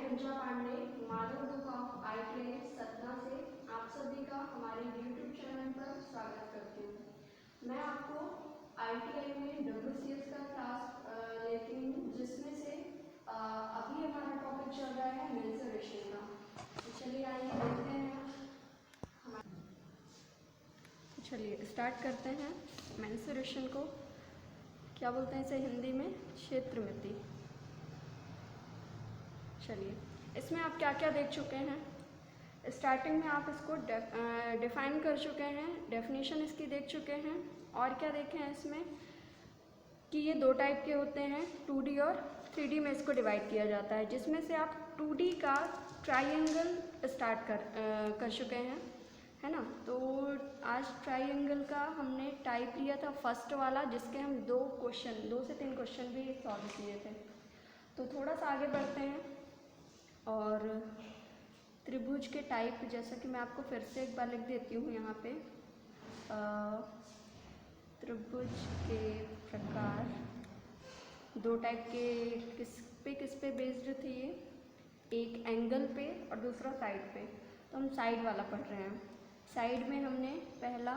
Puja Pandey, Madhav book of ITI Satna से आप सभी का हमारे यूट्यूब चैनल पर स्वागत करती हूँ। मैं आपको आईटीआई में डब्ल्यूसीएस का क्लास लेती हूँ, जिसमें से अभी हमारा टॉपिक चल रहा है मेंस्ट्रुएशन का। तो चलिए आइए देखते हैं। चलिए स्टार्ट करते हैं। मेंस्ट्रुएशन को क्या बोलते हैं, इसे हिंदी में क्षेत्रमिति। चलिए, इसमें आप क्या क्या देख चुके हैं। स्टार्टिंग में आप इसको डिफाइन कर चुके हैं, डेफिनेशन इसकी देख चुके हैं। और क्या देखें हैं इसमें कि ये दो टाइप के होते हैं, 2D और 3D में इसको डिवाइड किया जाता है, जिसमें से आप 2D का ट्राइंगल स्टार्ट कर चुके हैं, है ना। तो आज ट्राइंगल का हमने टाइप लिया था फर्स्ट वाला, जिसके हम 2 से 3 क्वेश्चन भी सॉल्व किए थे। तो थोड़ा सा आगे बढ़ते हैं और त्रिभुज के टाइप, जैसा कि मैं आपको फिर से एक बार लिख देती हूँ यहाँ पे। त्रिभुज के प्रकार 2 टाइप के, किस पे बेस्ड थे ये, एक एंगल पे और दूसरा साइड पे। तो हम साइड वाला पढ़ रहे हैं। साइड में हमने पहला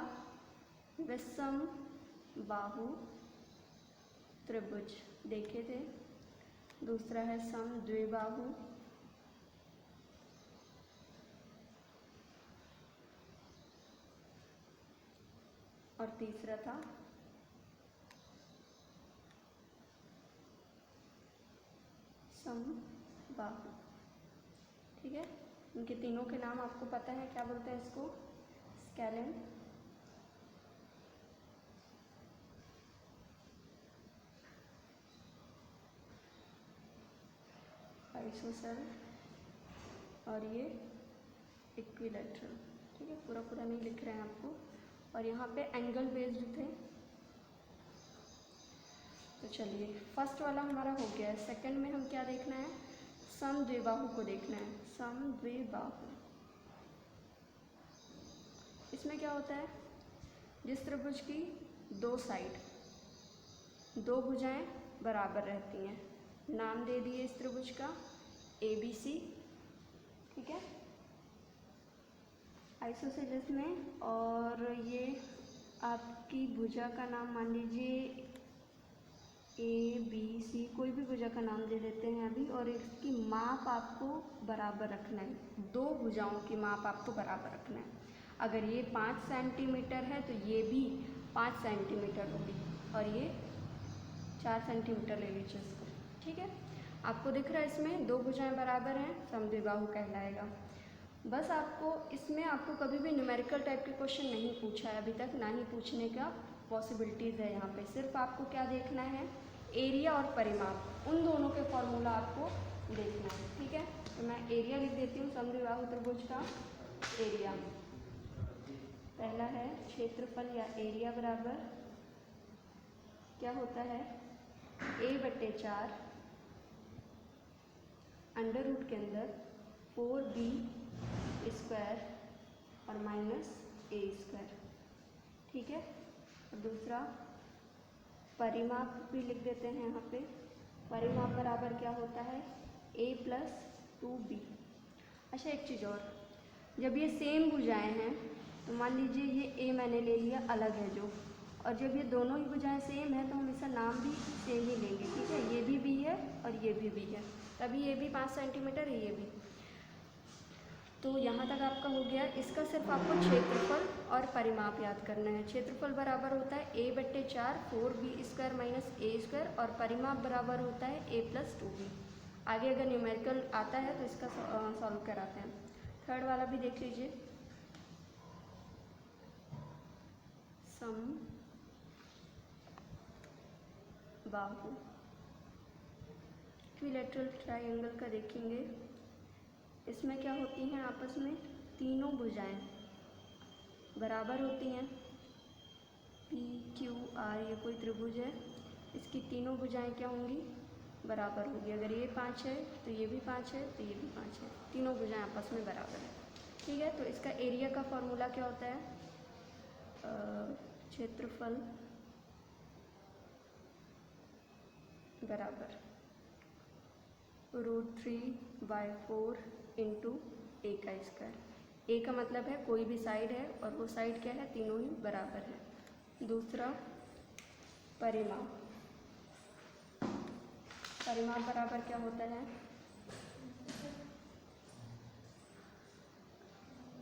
विषम बाहु त्रिभुज देखे थे, दूसरा है समद्विबाहु, और तीसरा था समबाहु। ठीक है, इनके तीनों के नाम आपको पता है, क्या बोलते हैं इसको, स्केलेन, आइसोसेल और ये इक्विलैटरल। ठीक है, पूरा पूरा नहीं लिख रहे हैं आपको। और यहाँ पे एंगल बेस्ड थे। तो चलिए, फर्स्ट वाला हमारा हो गया है। सेकंड में हम क्या देखना है, समद्विबाहु को देखना है। समद्विबाहु, इसमें क्या होता है, जिस त्रिभुज की 2 साइड, 2 भुजाएं बराबर रहती हैं। नाम दे दिए इस त्रिभुज का ABC। ठीक है, आइसोसेलेस में। और ये आपकी भुजा का नाम मान लीजिए ABC, कोई भी भुजा का नाम दे देते हैं अभी। और इसकी माप आपको बराबर रखना है, 2 भुजाओं की माप आपको बराबर रखना है। अगर ये 5 सेंटीमीटर है तो ये भी 5 सेंटीमीटर होगी, और ये 4 सेंटीमीटर ले लीजिए इसको। ठीक है, आपको दिख रहा है इसमें 2 भुजाएं बराबर हैं, समद्विबाहु कहलाएगा। बस आपको इसमें आपको कभी भी न्यूमेरिकल टाइप के क्वेश्चन नहीं पूछा है अभी तक, ना ही पूछने का पॉसिबिलिटीज़ है यहाँ पे। सिर्फ आपको क्या देखना है, एरिया और परिमाप, उन दोनों के फॉर्मूला आपको देखना है। ठीक है, तो मैं एरिया लिख देती हूँ समद्विबाहु त्रिभुज का। एरिया पहला है क्षेत्रफल या एरिया बराबर क्या होता है, A/4 अंडर रूट के अंदर 4B स्क्वायर और -A²। ठीक है, और दूसरा परिमाप भी लिख देते हैं यहाँ पे। परिमाप बराबर क्या होता है, A+2B। अच्छा, एक चीज़ और, जब ये सेम भुजाएं हैं तो मान लीजिए ये A मैंने ले लिया अलग है जो, और जब ये दोनों ही भुजाएं सेम है तो हम इसका नाम भी सेम ही लेंगे। ठीक है, ये भी B है और ये भी B है, तभी ये भी 5 सेंटीमीटर है, ये भी। तो यहाँ तक आपका हो गया। इसका सिर्फ आपको क्षेत्रफल और परिमाप याद करना है। क्षेत्रफल बराबर होता है A/4 4B² - A², और परिमाप बराबर होता है A+2B। आगे अगर न्यूमेरिकल आता है तो इसका सॉल्व कराते हैं। थर्ड वाला भी देख लीजिए, समबाहु इक्विलैटरल ट्रायंगल का देखेंगे। इसमें क्या होती हैं, आपस में तीनों भुजाएं बराबर होती हैं। PQR ये कोई त्रिभुज है, इसकी तीनों भुजाएं क्या होंगी, बराबर होगी। अगर ये 5 है तो ये भी 5 है, तो ये भी 5 है, तीनों भुजाएं आपस में बराबर है। ठीक है, तो इसका एरिया का फॉर्मूला क्या होता है, क्षेत्रफल बराबर √3/4 इंटू ए का स्क्वायर। ए का मतलब है कोई भी साइड है और वो साइड क्या है, तीनों ही बराबर है। दूसरा परिमाप, परिमाप बराबर क्या होता है,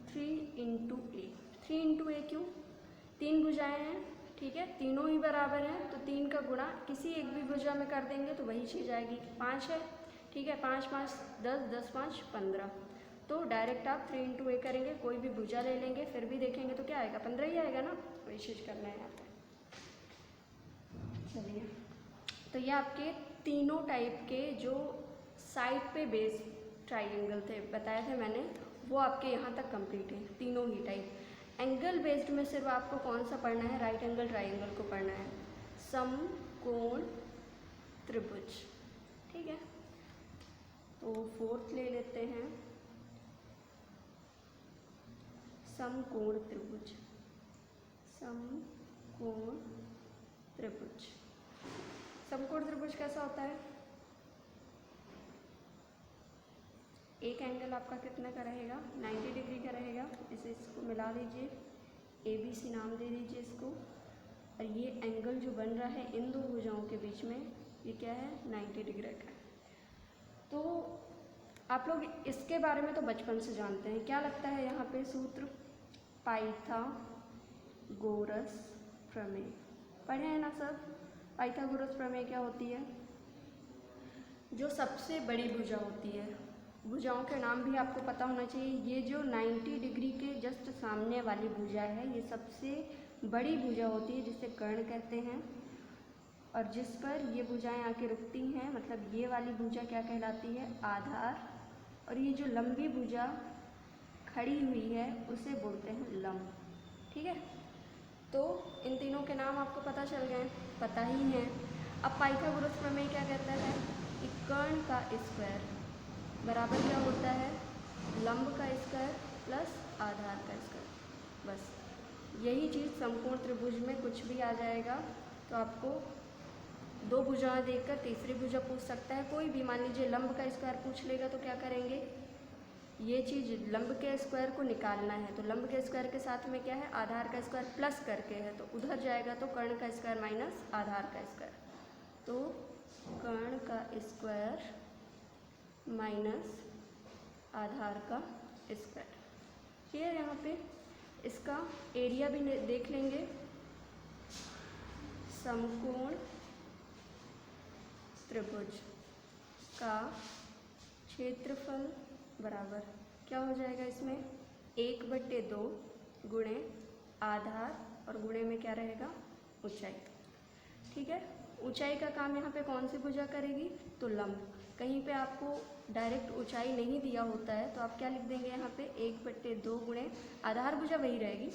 3 इंटू ए। 3 इंटू ए क्यों, तीन भुजाएं हैं, ठीक है, तीनों ही बराबर हैं, तो 3 का गुणा किसी एक भी भुजा में कर देंगे तो वही चीज़ आएगी। 5 है, ठीक है, 5 5 10, 10 5 15, तो डायरेक्ट आप 3 इंटू ए करेंगे, कोई भी भुजा ले लेंगे, फिर भी देखेंगे तो क्या आएगा, 15 ही आएगा ना, वही चीज़ करना है यहाँ पे। चलिए, तो ये आपके तीनों टाइप के जो साइड पे बेस्ड ट्राइंगल थे, बताए थे मैंने, वो आपके यहाँ तक कंप्लीट है, तीनों ही टाइप। एंगल बेस्ड में सिर्फ आपको कौन सा पढ़ना है, राइट एंगल ट्राइंगल को पढ़ना है, समकोण त्रिभुज, ठीक है। तो फोर्थ ले लेते हैं, समकोण त्रिभुज, समकोण त्रिभुज। समकोण त्रिभुज कैसा होता है, एक एंगल आपका कितना का रहेगा, 90 डिग्री का रहेगा, इसको मिला दीजिए, ABC नाम दे दीजिए इसको, और ये एंगल जो बन रहा है इन दो भुजाओं के बीच में, ये क्या है, 90 डिग्री का। तो आप लोग इसके बारे में तो बचपन से जानते हैं, क्या लगता है यहाँ पे सूत्र, पाइथागोरस प्रमेय, पढ़े हैं ना सब। पाइथागोरस प्रमेय क्या होती है, जो सबसे बड़ी भुजा होती है, भुजाओं के नाम भी आपको पता होना चाहिए, ये जो 90 डिग्री के जस्ट सामने वाली भुजा है, ये सबसे बड़ी भुजा होती है, जिसे कर्ण कहते हैं, और जिस पर ये भुजाएं आके रुकती हैं, मतलब ये वाली भुजा क्या कहलाती है, आधार, और ये जो लंबी भुजा खड़ी हुई है उसे बोलते हैं लंब, ठीक है। तो इन तीनों के नाम आपको पता चल गए, पता ही है। अब पाइथागोरस प्रमेय क्या कहता है कि कर्ण का स्क्वायर बराबर क्या होता है, लंब का स्क्वायर प्लस आधार का स्क्वायर, बस यही चीज़ समकोण त्रिभुज में कुछ भी आ जाएगा। तो आपको दो भुजाएं देखकर तीसरी भुजा पूछ सकता है कोई भी, मान लीजिए लंब का स्क्वायर पूछ लेगा तो क्या करेंगे, ये चीज़ लंब के स्क्वायर को निकालना है, तो लंब के स्क्वायर के साथ में क्या है, आधार का स्क्वायर प्लस करके है, तो उधर जाएगा तो कर्ण का स्क्वायर माइनस आधार का स्क्वायर, तो कर्ण का स्क्वायर माइनस आधार का स्क्वायर। क्लियर, यहाँ पे इसका एरिया भी देख लेंगे, समकोण त्रिभुज का क्षेत्रफल बराबर क्या हो जाएगा, इसमें 1/2 गुणे आधार और गुणे में क्या रहेगा, ऊंचाई, ठीक है। ऊंचाई का काम यहाँ पे कौन सी भुजा करेगी, तो लंब। कहीं पे आपको डायरेक्ट ऊंचाई नहीं दिया होता है तो आप क्या लिख देंगे यहाँ पे, 1/2 गुणे आधार भुजा वही रहेगी,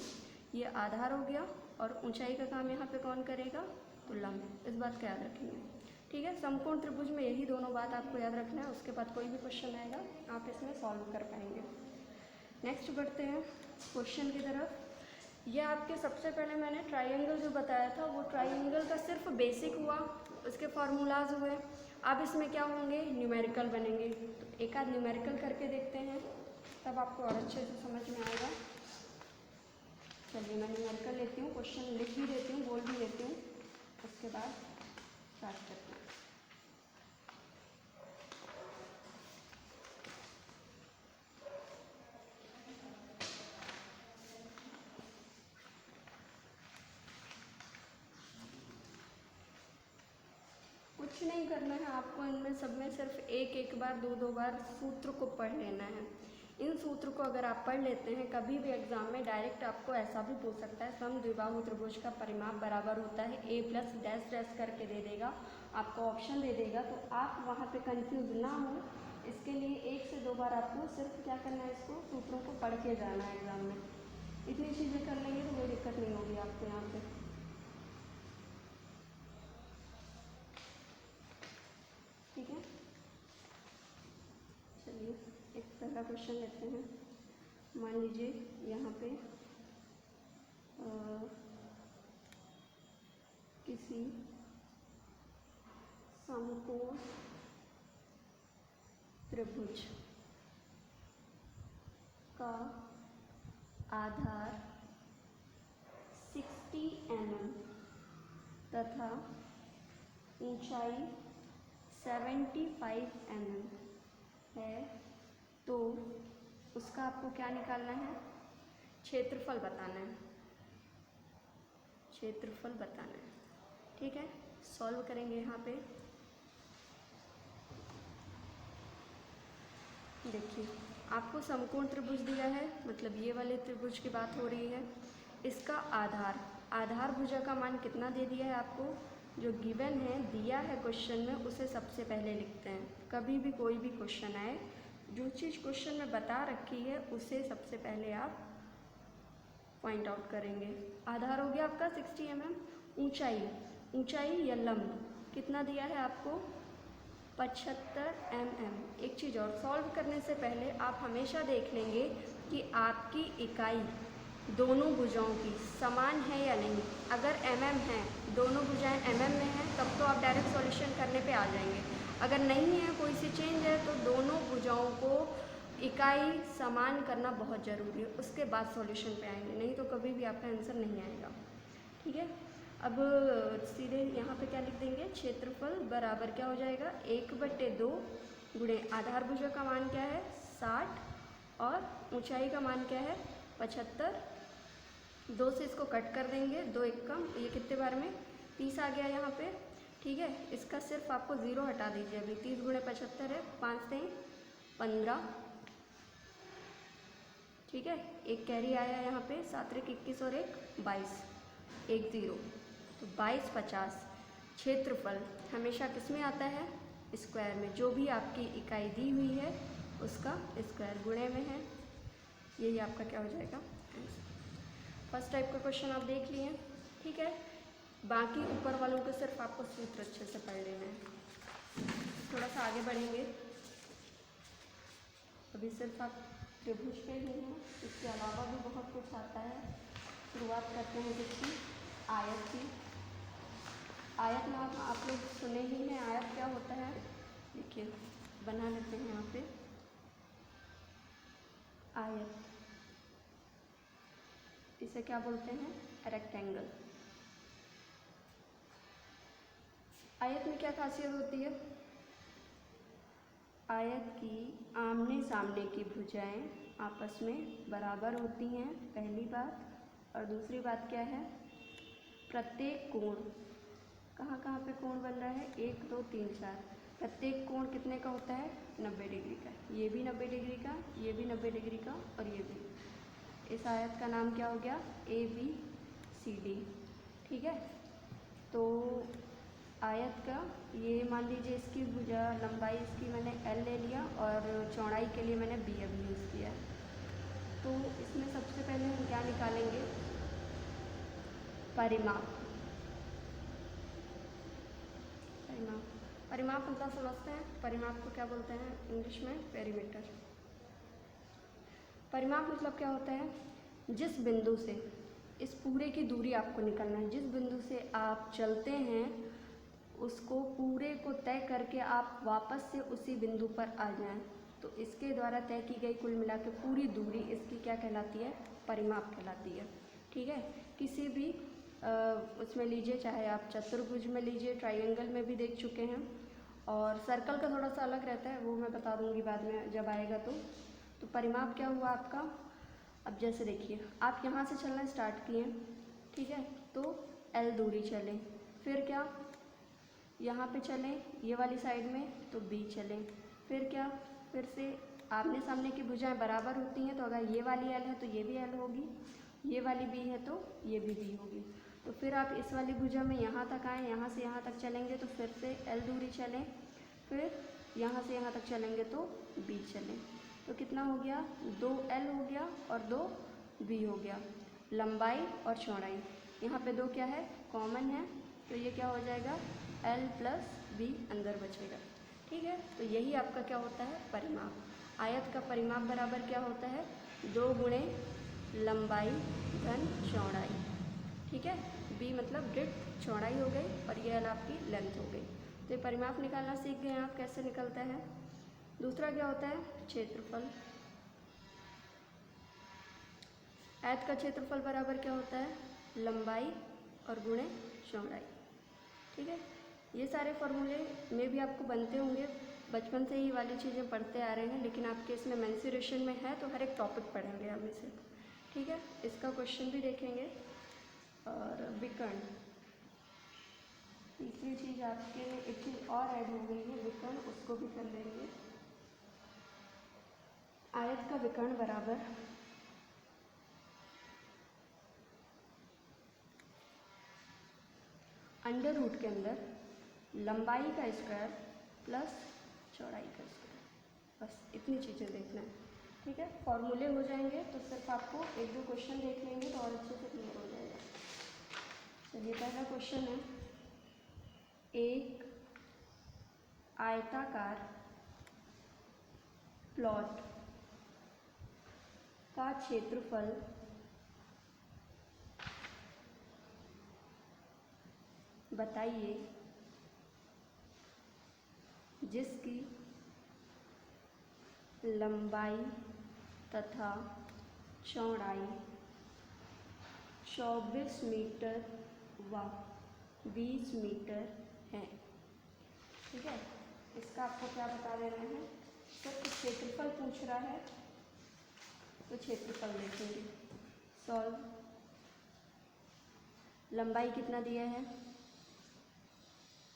ये आधार हो गया, और ऊंचाई का काम यहाँ पे कौन करेगा, तो लंब। इस बात का याद रखेंगे, ठीक है। समकोण त्रिभुज में यही दोनों बात आपको याद रखना है, उसके बाद कोई भी क्वेश्चन आएगा आप इसमें सॉल्व कर पाएंगे। नेक्स्ट बढ़ते हैं क्वेश्चन की तरफ। ये आपके सबसे पहले मैंने ट्राइंगल जो बताया था वो ट्राइंगल का सिर्फ बेसिक हुआ, उसके फार्मूलाज हुए। अब इसमें क्या होंगे, न्यूमेरिकल बनेंगे, तो एक आध न्यूमेरिकल करके देखते हैं, तब आपको और अच्छे से समझ में आएगा। चलिए मैं न्यूमेरिकल लेती हूँ, क्वेश्चन लिख भी देती हूँ, बोल भी देती हूँ, उसके बाद स्टार्ट करते हैं। कुछ नहीं करना है आपको, इनमें सब में सिर्फ एक बार दो बार सूत्र को पढ़ लेना है। इन सूत्र को अगर आप पढ़ लेते हैं, कभी भी एग्जाम में डायरेक्ट आपको ऐसा भी पूछ सकता है, समद्विबाहु त्रिभुज का परिमाप बराबर होता है a प्लस डैश डैश करके दे देगा, आपको ऑप्शन दे देगा, तो आप वहाँ पे कंफ्यूज ना हो, इसके लिए 1 से 2 बार आपको सिर्फ क्या करना है, इसको सूत्रों को पढ़ के जाना है एग्जाम में। इतनी चीज़ें कर लेंगे तो कोई दिक्कत नहीं होगी आपको यहाँ पे। ठीक है, चलिए एक पहला क्वेश्चन लेते हैं। मान लीजिए यहाँ पे किसी समकोण त्रिभुज का आधार 60 mm तथा ऊंचाई 75 mm है, तो उसका आपको क्या निकालना है? क्षेत्रफल बताना है, क्षेत्रफल बताना है। ठीक है, सॉल्व करेंगे। यहाँ पे देखिए, आपको समकोण त्रिभुज दिया है, मतलब ये वाले त्रिभुज की बात हो रही है। इसका आधार भुजा का मान कितना दे दिया है आपको? जो गिवन है, दिया है क्वेश्चन में, उसे सबसे पहले लिखते हैं। कभी भी कोई भी क्वेश्चन आए, जो चीज़ क्वेश्चन में बता रखी है उसे सबसे पहले आप पॉइंट आउट करेंगे। आधार हो गया आपका 60 mm। ऊंचाई या लंब कितना दिया है आपको? 75 mm। एक चीज़ और, सॉल्व करने से पहले आप हमेशा देख लेंगे कि आपकी इकाई दोनों भुजाओं की समान है या नहीं। अगर mm है, दोनों भुजाएं mm में हैं, तब तो आप डायरेक्ट सॉल्यूशन करने पे आ जाएंगे। अगर नहीं है, कोई सी चेंज है, तो दोनों भुजाओं को इकाई समान करना बहुत ज़रूरी है, उसके बाद सॉल्यूशन पे आएंगे, नहीं तो कभी भी आपका आंसर नहीं आएगा। ठीक है, अब सीधे यहाँ पे क्या लिख देंगे? क्षेत्रफल बराबर क्या हो जाएगा? 1/2 गुणे आधार भुजा का मान क्या है? 60 और ऊंचाई का मान क्या है? 75। 2 से इसको कट कर देंगे, 2 एक कम, ये कितने बार में? 30 आ गया यहाँ पे। ठीक है, इसका सिर्फ आपको 0 हटा दीजिए अभी। 30 गुणे 75 है, 5 से 15। ठीक है, एक कैरी आया यहाँ पे, 7 × 21 और 1 22, 1 0, तो 22 50। क्षेत्रफल हमेशा किस में आता है? स्क्वायर में। जो भी आपकी इकाई दी हुई है उसका स्क्वायर गुणे में है। यही आपका क्या हो जाएगा? फर्स्ट टाइप का क्वेश्चन आप देख लिए। ठीक है, बाकी ऊपर वालों को सिर्फ आपको सूत्र अच्छे से पढ़ लेना है। थोड़ा सा आगे बढ़ेंगे, अभी सिर्फ आप त्रिभुज पे ही हैं, इसके अलावा भी बहुत कुछ आता है। शुरुआत करते हैं किसकी? आयत की। आयत नाम आप लोग सुने ही हैं। आयत क्या होता है? देखिए, बना लेते हैं यहाँ पे आयत। इसे क्या बोलते हैं? रेक्टेंगल। आयत में क्या खासियत होती है? आयत की आमने सामने की भुजाएं आपस में बराबर होती हैं, पहली बात। और दूसरी बात क्या है? प्रत्येक कोण, कहाँ कहाँ पे कोण बन रहा है? 1 2 3 4। प्रत्येक कोण कितने का होता है? 90 डिग्री का। ये भी 90 डिग्री का, ये भी 90 डिग्री का, और ये भी। इस आयत का नाम क्या हो गया? ABCD। ठीक है, तो आयत का ये मान लीजिए, इसकी भुजा लंबाई इसकी मैंने L ले लिया और चौड़ाई के लिए मैंने BF यूज़ किया। तो इसमें सबसे पहले हम क्या निकालेंगे? परिमाप। परिमाप मतलब समझते हैं, परिमाप को क्या बोलते हैं इंग्लिश में? पेरीमीटर। परिमाप मतलब क्या होता है? जिस बिंदु से, इस पूरे की दूरी आपको निकालना है। जिस बिंदु से आप चलते हैं उसको पूरे को तय करके आप वापस से उसी बिंदु पर आ जाएं, तो इसके द्वारा तय की गई कुल मिला के पूरी दूरी इसकी क्या कहलाती है? परिमाप कहलाती है। ठीक है, किसी भी उसमें लीजिए, चाहे आप चतुर्भुज में लीजिए, ट्राइंगल में भी देख चुके हैं, और सर्कल का थोड़ा सा अलग रहता है, वो मैं बता दूंगी बाद में जब आएगा। तो परिमाप क्या हुआ आपका? अब जैसे देखिए, आप यहाँ से चलना स्टार्ट किए, ठीक है, तो L दूरी चलें, फिर क्या यहाँ पे चलें ये वाली साइड में, तो B चलें, फिर क्या, फिर से आमने सामने की भुजाएं बराबर होती हैं, तो अगर ये वाली L है तो ये भी L होगी, ये वाली B है तो ये भी B होगी। तो फिर आप इस वाली भुजा में यहाँ तक आएँ, यहाँ से यहाँ तक चलेंगे तो फिर से L दूरी चलें, फिर यहाँ से यहाँ तक चलेंगे तो B चलें, तो कितना हो गया? 2L हो गया और 2B हो गया। लंबाई और चौड़ाई, यहाँ पे 2 क्या है? कॉमन है, तो ये क्या हो जाएगा? L + B अंदर बचेगा। ठीक है, तो यही आपका क्या होता है? परिमाप। आयत का परिमाप बराबर क्या होता है? 2 गुणे लंबाई धन चौड़ाई। ठीक है, B मतलब ब्रेड्थ, चौड़ाई हो गई, और ये L आपकी लेंथ हो गई। तो ये परिमाप निकालना सीख गए आप, कैसे निकलता है? दूसरा क्या होता है, क्षेत्रफल। आयत का क्षेत्रफल बराबर क्या होता है, लंबाई और गुणे चौड़ाई। ठीक है, ये सारे फॉर्मूले में भी आपको बनते होंगे, बचपन से ही वाली चीज़ें पढ़ते आ रहे हैं, लेकिन आपके इसमें मेंसुरेशन में है तो हर एक टॉपिक पढ़ेंगे हम इसे। ठीक है, इसका क्वेश्चन भी देखेंगे। और विकर्ण, तीसरी चीज़ आपके में एक चीज़ और ऐड हो गई है, विकर्ण, उसको भी कर लेंगे। आयत का विकर्ण बराबर अंडर रूट के अंदर लंबाई का स्क्वायर प्लस चौड़ाई का स्क्वायर, बस इतनी चीज़ें देखना है। ठीक है, फॉर्मूले हो जाएंगे तो सिर्फ आपको एक दो क्वेश्चन देख लेंगे तो और अच्छे से क्लियर हो जाएगा। चलिए, पहला क्वेश्चन है, एक आयताकार प्लॉट का क्षेत्रफल बताइए जिसकी लंबाई तथा चौड़ाई 24 मीटर व 20 मीटर है। ठीक है, इसका आपको क्या बता दे रहे हैं, तो क्षेत्रफल पूछ रहा है तो क्षेत्रफल देखेंगे। सॉल्व, लंबाई कितना दिया है,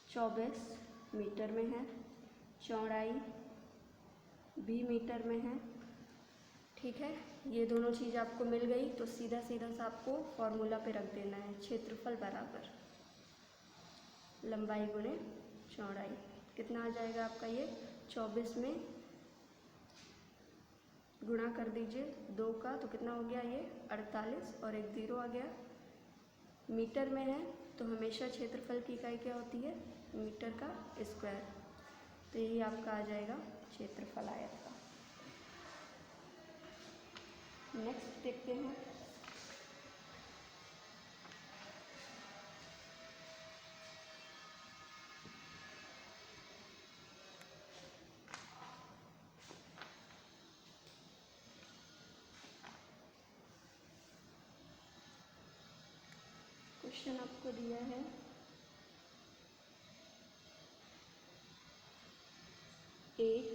24 मीटर में है, चौड़ाई 20 मीटर में है। ठीक है, ये दोनों चीज़ आपको मिल गई तो सीधा सीधा सा आपको फॉर्मूला पे रख देना है, क्षेत्रफल बराबर लंबाई गुणे चौड़ाई। कितना आ जाएगा आपका, ये 24 में गुणा कर दीजिए 2 का तो कितना हो गया, ये 48 और एक 0 आ गया। मीटर में है तो हमेशा क्षेत्रफल की इकाई क्या होती है, मीटर का स्क्वायर, तो यही आपका आ जाएगा क्षेत्रफल आयत का। नेक्स्ट देखते हैं, क्वेश्चन आपको दिया है, एक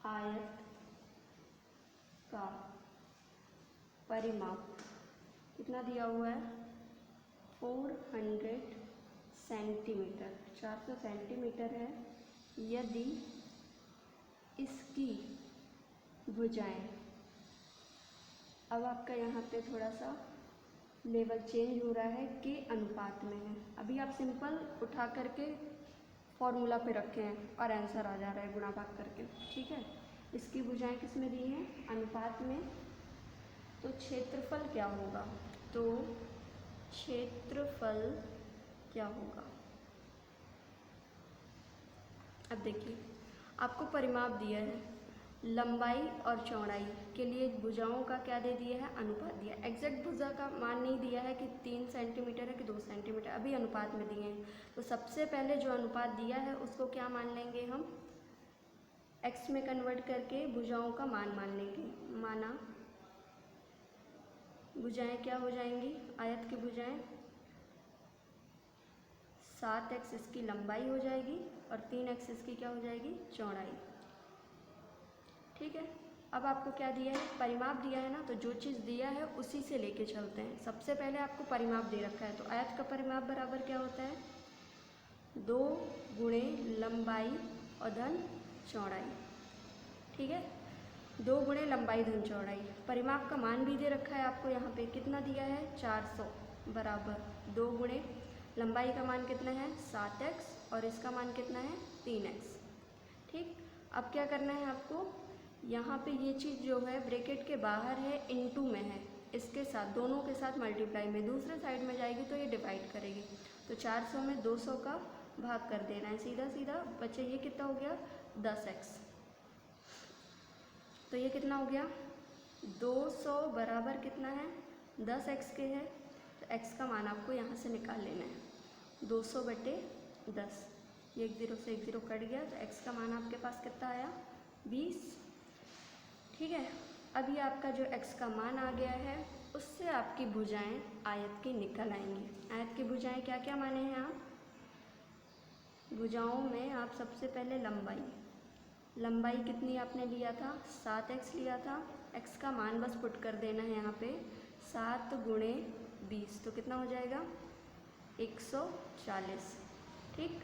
आयत का परिमाप कितना दिया हुआ है, 400 सेंटीमीटर, 400 सेंटीमीटर है। यदि इसकी भुजाएं, अब आपका यहाँ पे थोड़ा सा लेवल चेंज हो रहा है, के अनुपात में है। अभी आप सिंपल उठा करके फॉर्मूला पे रखे हैं और आंसर आ जा रहा है गुणा भाग करके। ठीक है, इसकी भुजाएं किस में दी हैं, अनुपात में, तो क्षेत्रफल क्या होगा, तो क्षेत्रफल क्या होगा। अब देखिए, आपको परिमाप दिया है, लंबाई और चौड़ाई के लिए भुजाओं का क्या दे दिया है, अनुपात दिया। एग्जैक्ट भुजा का मान नहीं दिया है कि 3 सेंटीमीटर है कि 2 सेंटीमीटर, अभी अनुपात में दिए हैं। तो सबसे पहले जो अनुपात दिया है उसको क्या मान लेंगे हम, एक्स में कन्वर्ट करके भुजाओं का मान लेंगे। माना भुजाएं क्या हो जाएंगी, आयत की भुजाएं 7x इसकी लंबाई हो जाएगी और 3x इसकी क्या हो जाएगी, चौड़ाई। ठीक है, अब आपको क्या दिया है, परिमाप दिया है ना, तो जो चीज़ दिया है उसी से लेके चलते हैं। सबसे पहले आपको परिमाप दे रखा है, तो आयत का परिमाप बराबर क्या होता है, 2 गुणे लंबाई और धन चौड़ाई। ठीक है, 2 गुणे लंबाई धन चौड़ाई। परिमाप का मान भी दे रखा है आपको, यहाँ पे कितना दिया है, 400 बराबर 2 गुणे लंबाई का मान कितना है, 7x और इसका मान कितना है, 3x। ठीक, अब क्या करना है आपको, यहाँ पे ये चीज़ जो है ब्रैकेट के बाहर है, इनटू में है, इसके साथ दोनों के साथ मल्टीप्लाई में दूसरे साइड में जाएगी तो ये डिवाइड करेगी। तो 400 में 200 का भाग कर देना है, सीधा सीधा बच्चे ये कितना हो गया, 10x। तो ये कितना हो गया, 200 बराबर कितना है, 10x के है, तो x का मान आपको यहाँ से निकाल लेना है, 200/10। ये 1 0 से 1 0 कट गया, तो x का मान आपके पास कितना आया 20। ठीक है, अभी आपका जो x का मान आ गया है उससे आपकी भुजाएं आयत की निकल आएंगी। आयत की भुजाएं क्या क्या माने हैं आप? भुजाओं में आप सबसे पहले लंबाई कितनी आपने लिया था 7x लिया था। x का मान बस पुट कर देना है यहाँ पे 7 गुणे 20, तो कितना हो जाएगा 140। ठीक,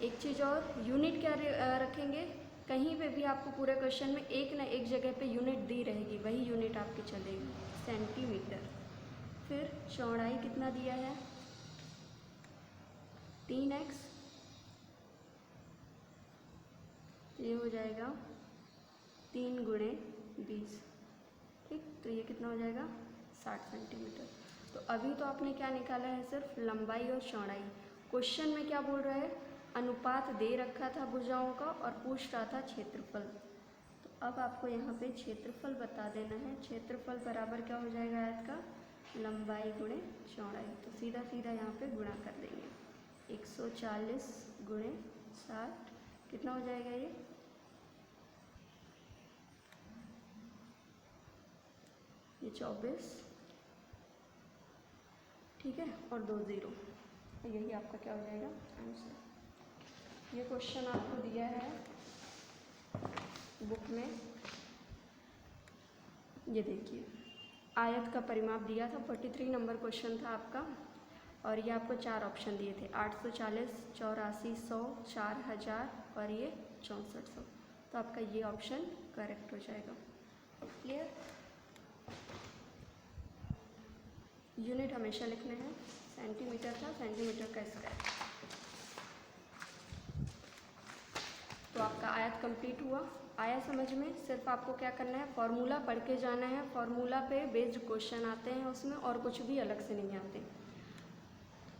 एक चीज़ और, यूनिट क्या रखेंगे, कहीं पे भी आपको पूरे क्वेश्चन में एक ना एक जगह पे यूनिट दी रहेगी, वही यूनिट आपकी चलेगी, सेंटीमीटर। फिर चौड़ाई कितना दिया है 3x, ये हो जाएगा 3 गुणे 20। ठीक, तो ये कितना हो जाएगा 60 सेंटीमीटर। तो अभी तो आपने क्या निकाला है, सिर्फ लंबाई और चौड़ाई। क्वेश्चन में क्या बोल रहा है, अनुपात दे रखा था भुजाओं का और पूछ रहा था क्षेत्रफल। तो अब आपको यहाँ पे क्षेत्रफल बता देना है। क्षेत्रफल बराबर क्या हो जाएगा आयत का, लंबाई गुणे चौड़ाई। तो सीधा सीधा यहाँ पे गुणा कर देंगे, 140 गुणे 60 कितना हो जाएगा ये 24। ठीक है, और 2 0, तो यही आपका क्या हो जाएगा आंसर। ये क्वेश्चन आपको दिया है बुक में, ये देखिए आयत का परिमाप दिया था, 43 नंबर क्वेश्चन था आपका, और ये आपको 4 ऑप्शन दिए थे 840, 84, 100, 4000 और ये 6400। तो आपका ये ऑप्शन करेक्ट हो जाएगा। क्लियर, यूनिट हमेशा लिखने हैं, सेंटीमीटर था, सेंटीमीटर का स्क्वायर। तो आपका आयत कंप्लीट हुआ, आया समझ में। सिर्फ आपको क्या करना है, फॉर्मूला पढ़ के जाना है, फॉर्मूला पे बेस्ड क्वेश्चन आते हैं उसमें, और कुछ भी अलग से नहीं आते।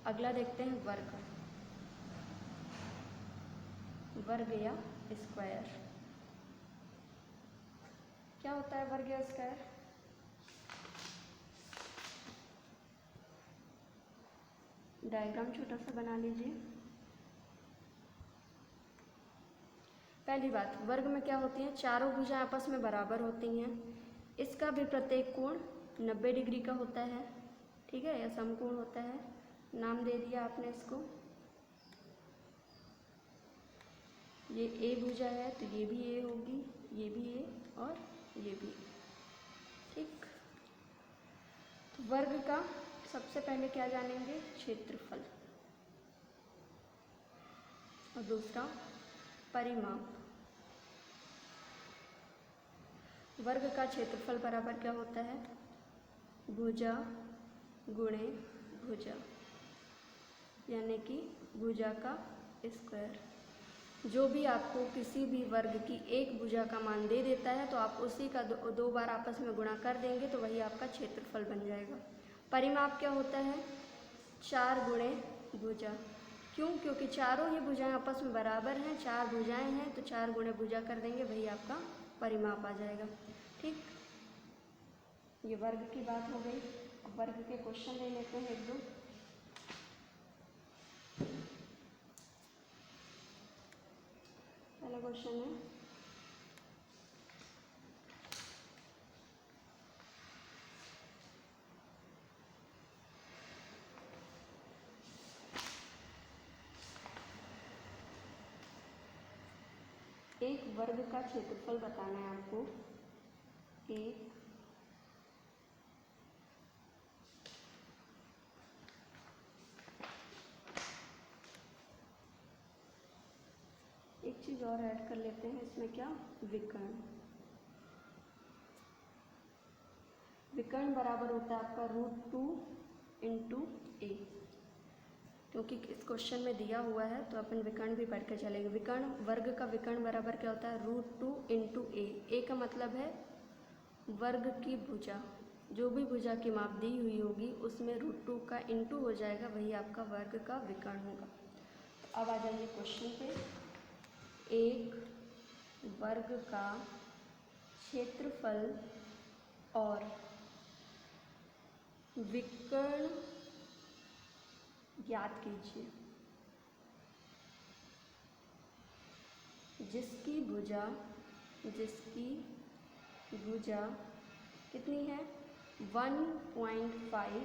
अगला देखते हैं वर्ग, वर्ग या स्क्वायर। क्या होता है वर्ग या स्क्वायर? डायग्राम छोटा सा बना लीजिए। पहली बात, वर्ग में क्या होती हैं, चारों भुजाएं आपस में बराबर होती हैं। इसका भी प्रत्येक कोण 90 डिग्री का होता है। ठीक है, या समकोण होता है, नाम दे दिया आपने इसको। ये ए भुजा है तो ये भी ए होगी, ये भी ए और ये भी। ठीक, तो वर्ग का सबसे पहले क्या जानेंगे, क्षेत्रफल, और दूसरा परिमाप। वर्ग का क्षेत्रफल बराबर क्या होता है, भुजा गुणे भुजा, यानी कि भुजा का स्क्वायर। जो भी आपको किसी भी वर्ग की एक भुजा का मान दे देता है तो आप उसी का दो बार आपस में गुणा कर देंगे तो वही आपका क्षेत्रफल बन जाएगा। परिमाप क्या होता है, 4 गुणे भुजा। क्यों, क्योंकि चारों ही भुजाएं आपस में बराबर हैं, 4 भुजाएं हैं तो 4 गुणे भुजा कर देंगे, वही आपका परिमाप आ जाएगा। ठीक, ये वर्ग की बात हो गई। अब वर्ग के क्वेश्चन ले लेते हैं एक दो। पहला क्वेश्चन है, एक वर्ग का क्षेत्रफल बताना है आपको। एक चीज़ और ऐड कर लेते हैं इसमें, क्या, विकर्ण। विकर्ण बराबर होता है आपका √2 × a, क्योंकि इस क्वेश्चन में दिया हुआ है तो अपन विकर्ण भी पढ़ के चलेंगे। विकर्ण, वर्ग का विकर्ण बराबर क्या होता है, √2 × a। a का मतलब है वर्ग की भुजा, जो भी भुजा की माप दी हुई होगी उसमें √2 का इंटू हो जाएगा, वही आपका वर्ग का विकर्ण होगा। अब आ जाइए क्वेश्चन पे। एक वर्ग का क्षेत्रफल और विकर्ण ज्ञात कीजिए। जिसकी भुजा कितनी है 1.5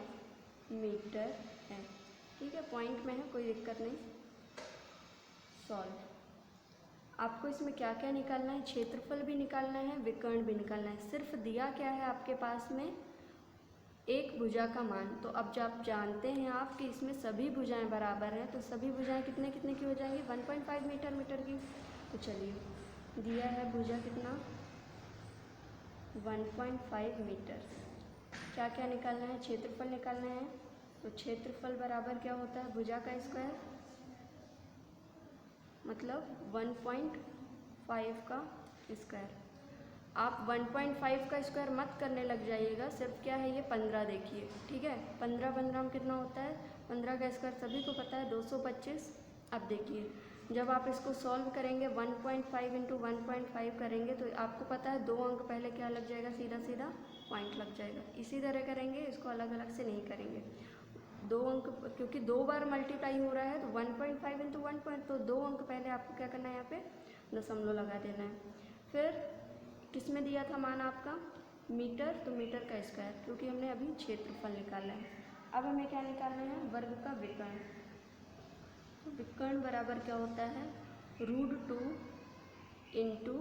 मीटर है। ठीक है, पॉइंट में है, कोई दिक्कत नहीं। सॉल्व। आपको इसमें क्या क्या निकालना है, क्षेत्रफल भी निकालना है, विकर्ण भी निकालना है। सिर्फ दिया क्या है आपके पास में, एक भुजा का मान। तो अब जब जानते हैं आप कि इसमें सभी भुजाएं बराबर हैं, तो सभी भुजाएं कितने कितने की हो जाएंगी 1.5 मीटर की। तो चलिए, दिया है भुजा कितना 1.5 मीटर। क्या क्या निकालना है, क्षेत्रफल निकालना है। तो क्षेत्रफल बराबर क्या होता है, भुजा का स्क्वायर, मतलब 1.5 का स्क्वायर। आप 1.5 का स्क्वायर मत करने लग जाइएगा, सिर्फ क्या है ये 15 देखिए। ठीक है, 15 में कितना होता है, 15 का स्क्वायर सभी को पता है 225। अब देखिए, जब आप इसको सॉल्व करेंगे 1.5 इंटू 1.5 करेंगे तो आपको पता है 2 अंक पहले क्या लग जाएगा, सीधा सीधा पॉइंट लग जाएगा। इसी तरह करेंगे, इसको अलग अलग से नहीं करेंगे। 2 अंक, क्योंकि 2 बार मल्टीप्लाई हो रहा है तो 1.5 इंटू 1 तो 2 अंक पहले आपको क्या करना है, यहाँ पे दशमलव लगा देना है। फिर किस में दिया था मान आपका, मीटर, तो मीटर का स्क्वायर, क्योंकि हमने अभी क्षेत्रफल निकाला है। अब हमें क्या निकालना है, वर्ग का विकर्ण। तो विकर्ण बराबर क्या होता है, √2 इंटू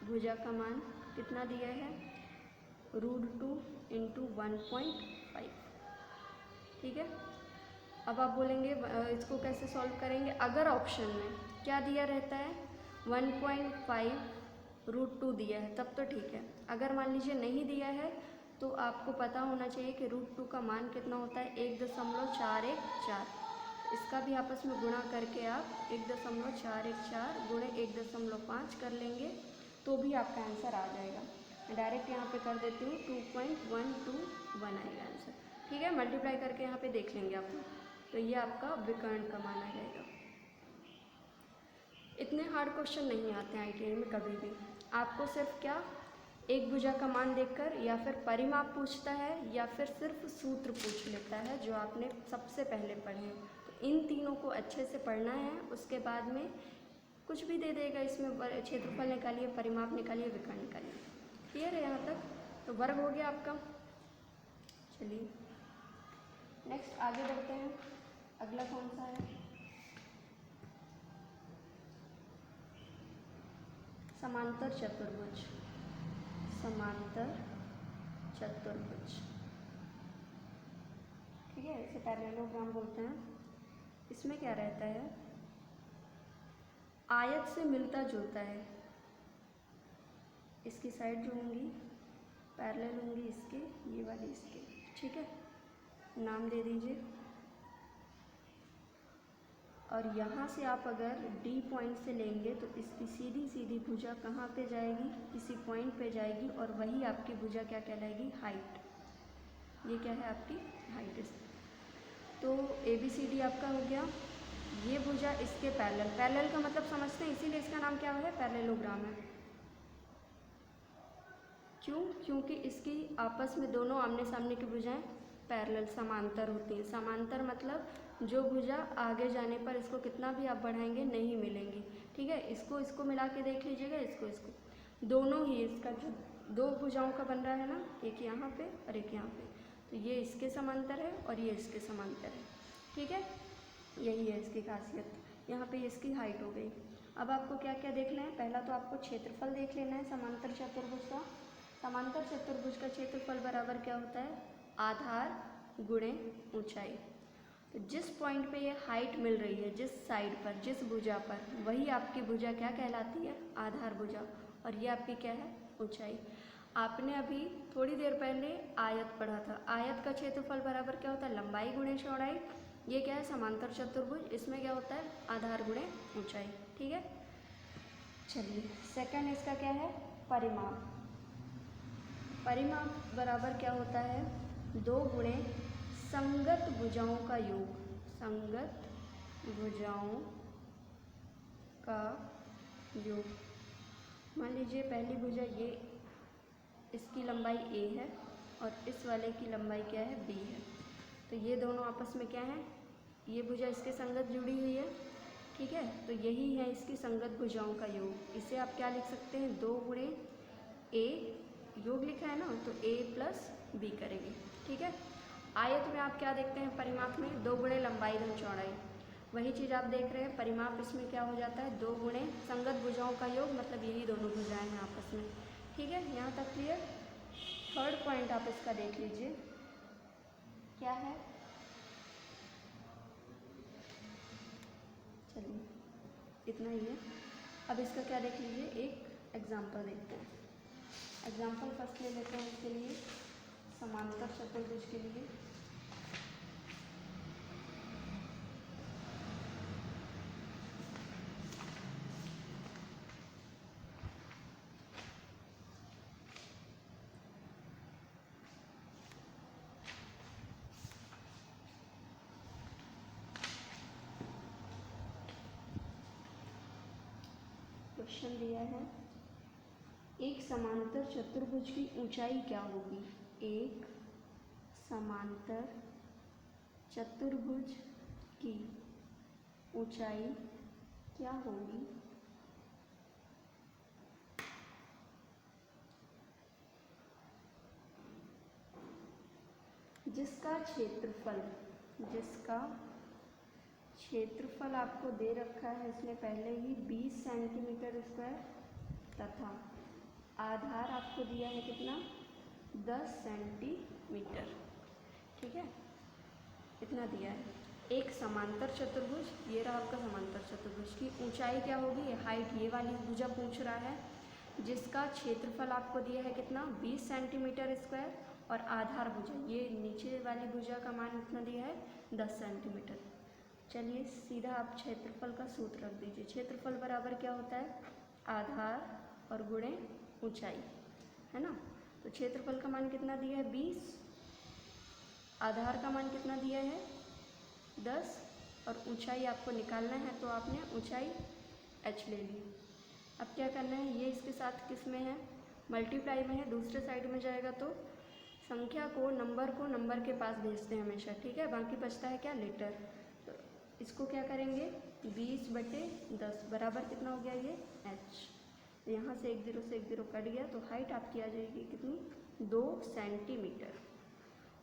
भुजा का मान कितना दिया है, √2 इंटू 1.5। ठीक है, अब आप बोलेंगे इसको कैसे सॉल्व करेंगे। अगर ऑप्शन में क्या दिया रहता है 1.5 √2 दिया है तब तो ठीक है। अगर मान लीजिए नहीं दिया है तो आपको पता होना चाहिए कि √2 का मान कितना होता है 1.414। इसका भी आपस में गुणा करके आप 1.414 गुणे 1.5 कर लेंगे तो भी आपका आंसर आ जाएगा। मैं डायरेक्ट यहाँ पे कर देती हूँ, 2.121 आएगा आंसर। ठीक है, मल्टीप्लाई करके यहाँ पे देख लेंगे आप, तो ये आपका विकर्ण का मान आ जाएगा। इतने हार्ड क्वेश्चन नहीं आते हैं IIT में कभी भी। आपको सिर्फ क्या, एक भुजा का मान देखकर या फिर परिमाप पूछता है या फिर सिर्फ सूत्र पूछ लेता है जो आपने सबसे पहले पढ़े हैं। तो इन तीनों को अच्छे से पढ़ना है, उसके बाद में कुछ भी दे देगा इसमें, क्षेत्रफल निकालिए, परिमाप निकालिए, विकर्ण निकालिए। क्लियर है यहाँ तक, तो वर्ग हो गया आपका। चलिए नेक्स्ट आगे बढ़ते हैं, अगला कौन सा है, समांतर चतुर्भुज। समांतर चतुर्भुज, ठीक है, इसे पैरेललोग्राम बोलते हैं। इसमें क्या रहता है, आयत से मिलता जुलता है। इसकी साइड जो होंगी पैरेलल होंगी इसके, ये वाली इसके। ठीक है, नाम दे दीजिए। और यहाँ से आप अगर D पॉइंट से लेंगे तो इसकी सीधी सीधी भुजा कहाँ पे जाएगी, किसी पॉइंट पे जाएगी, और वही आपकी भुजा क्या कहलाएगी, हाइट। ये क्या है आपकी हाइट। तो ABCD आपका हो गया। ये भुजा इसके पैरेलल, पैरेलल का मतलब समझते हैं, इसीलिए इसका नाम क्या है, पैरेललोग्राम है। क्यों, क्योंकि इसकी आपस में दोनों आमने सामने की भुजाएं पैरेलल समांतर होती हैं। समांतर मतलब जो भुजा आगे जाने पर इसको कितना भी आप बढ़ाएंगे नहीं मिलेंगी। ठीक है, इसको इसको मिला के देख लीजिएगा, इसको इसको, दोनों ही इसका जो 2 भुजाओं का बन रहा है ना, एक यहाँ पे और एक यहाँ पे, तो ये इसके समांतर है और ये इसके समांतर है। ठीक है, यही है इसकी खासियत। यहाँ पे इसकी हाइट हो गई। अब आपको क्या क्या देखना है, पहला तो आपको क्षेत्रफल देख लेना है समांतर चतुर्भुज का। समांतर चतुर्भुज का क्षेत्रफल बराबर क्या होता है, आधार गुणे ऊंचाई। तो जिस पॉइंट पे ये हाइट मिल रही है, जिस साइड पर, जिस भुजा पर, वही आपकी भुजा क्या कहलाती है, आधार भुजा, और ये आपकी क्या है, ऊंचाई। आपने अभी थोड़ी देर पहले आयत पढ़ा था, आयत का क्षेत्रफल बराबर क्या होता है, लंबाई गुणे चौड़ाई। ये क्या है, समांतर चतुर्भुज, इसमें क्या होता है, आधार गुणे ऊंचाई। ठीक है, चलिए सेकंड इसका क्या है, परिमाप। परिमाप बराबर क्या होता है, 2 गुणे संगत भुजाओं का योग। संगत भुजाओं का योग। मान लीजिए पहली भुजा ये, इसकी लंबाई A है और इस वाले की लंबाई क्या है, B है। तो ये दोनों आपस में क्या है, ये भुजा इसके संगत जुड़ी हुई है। ठीक है, तो यही है इसकी संगत भुजाओं का योग। इसे आप क्या लिख सकते हैं, 2 गुणे ए, योग लिखा है ना, तो a प्लस बी करेंगे। ठीक है, आयत में आप क्या देखते हैं, परिमाप में 2 गुणे लंबाई धन चौड़ाई, वही चीज़ आप देख रहे हैं परिमाप इसमें क्या हो जाता है, 2 गुणे संगत भुजाओं का योग, मतलब यही दोनों भुजाएं हैं आपस में। ठीक है, यहाँ तक क्लियर। थर्ड पॉइंट आप इसका देख लीजिए, क्या है, चलिए इतना ही है। अब इसका क्या देख लीजिए, एक एग्जाम्पल देखते हैं। एग्जाम्पल फर्स्ट ले लेते हैं इसके लिए, समांतर चतुर्भुज के लिए। क्वेश्चन दिया है, एक समांतर चतुर्भुज की ऊंचाई क्या होगी। एक समांतर चतुर्भुज की ऊंचाई क्या होगी, जिसका क्षेत्रफल आपको दे रखा है इसमें पहले ही 20 सेंटीमीटर स्क्वायर, तथा आधार आपको दिया है कितना, 10 सेंटीमीटर। ठीक है, इतना दिया है। एक समांतर चतुर्भुज, ये रहा आपका समांतर चतुर्भुज की ऊंचाई क्या होगी, हाइट, ये वाली भुजा पूछ रहा है, जिसका क्षेत्रफल आपको दिया है कितना, 20 सेंटीमीटर स्क्वायर, और आधार भुजा, ये नीचे वाली भुजा का मान कितना दिया है, 10 सेंटीमीटर। चलिए सीधा आप क्षेत्रफल का सूत्र रख दीजिए। क्षेत्रफल बराबर क्या होता है, आधार और गुणे ऊंचाई, है ना। तो क्षेत्रफल का मान कितना दिया है, 20, आधार का मान कितना दिया है, 10, और ऊंचाई आपको निकालना है, तो आपने ऊंचाई h ले ली। अब क्या करना है, ये इसके साथ किस में है, मल्टीप्लाई में है, दूसरे साइड में जाएगा तो संख्या को नंबर के पास भेजते हैं हमेशा। ठीक है, बाकी बचता है क्या, लीटर। तो इसको क्या करेंगे, 20/10 बराबर कितना हो गया, ये h। तो यहाँ से एक जीरो कट गया, तो हाइट आपकी आ जाएगी कितनी, 2 सेंटीमीटर।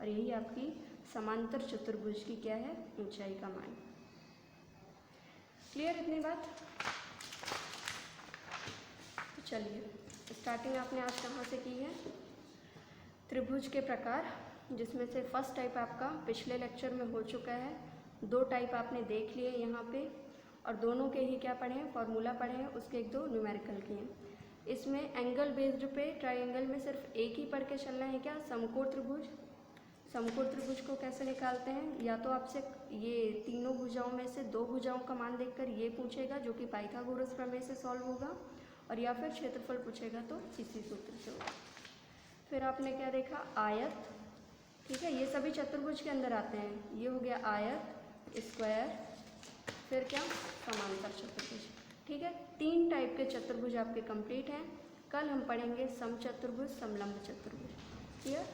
और यही आपकी समांतर चतुर्भुज की क्या है, ऊंचाई का मान। क्लियर इतनी बात। तो चलिए स्टार्टिंग आपने आज कहाँ से की है, त्रिभुज के प्रकार, जिसमें से फर्स्ट टाइप आपका पिछले लेक्चर में हो चुका है। 2 टाइप आपने देख लिए यहाँ पे, और दोनों के ही क्या पढ़े हैं, फॉर्मूला पढ़े हैं, उसके 1-2 न्यूमेरिकल किए हैं। इसमें एंगल बेस्ड पे ट्राइंगल में सिर्फ एक ही पढ़ के चलना है, क्या, समकोण त्रिभुज। समकोण त्रिभुज को कैसे निकालते हैं, या तो आपसे ये तीनों भुजाओं में से 2 भुजाओं का मान देखकर ये पूछेगा, जो कि पाइथागोरस प्रमेय से सॉल्व होगा, और या फिर क्षेत्रफल पूछेगा तो इसी सूत्र से होगा। फिर आपने क्या देखा, आयत। ठीक है, ये सभी चतुर्भुज के अंदर आते हैं। ये हो गया आयत, स्क्वायर, फिर क्या, समांतर चतुर्भुज। ठीक है, 3 टाइप के चतुर्भुज आपके कंप्लीट हैं। कल हम पढ़ेंगे समचतुर्भुज, समलंब चतुर्भुज। क्लियर।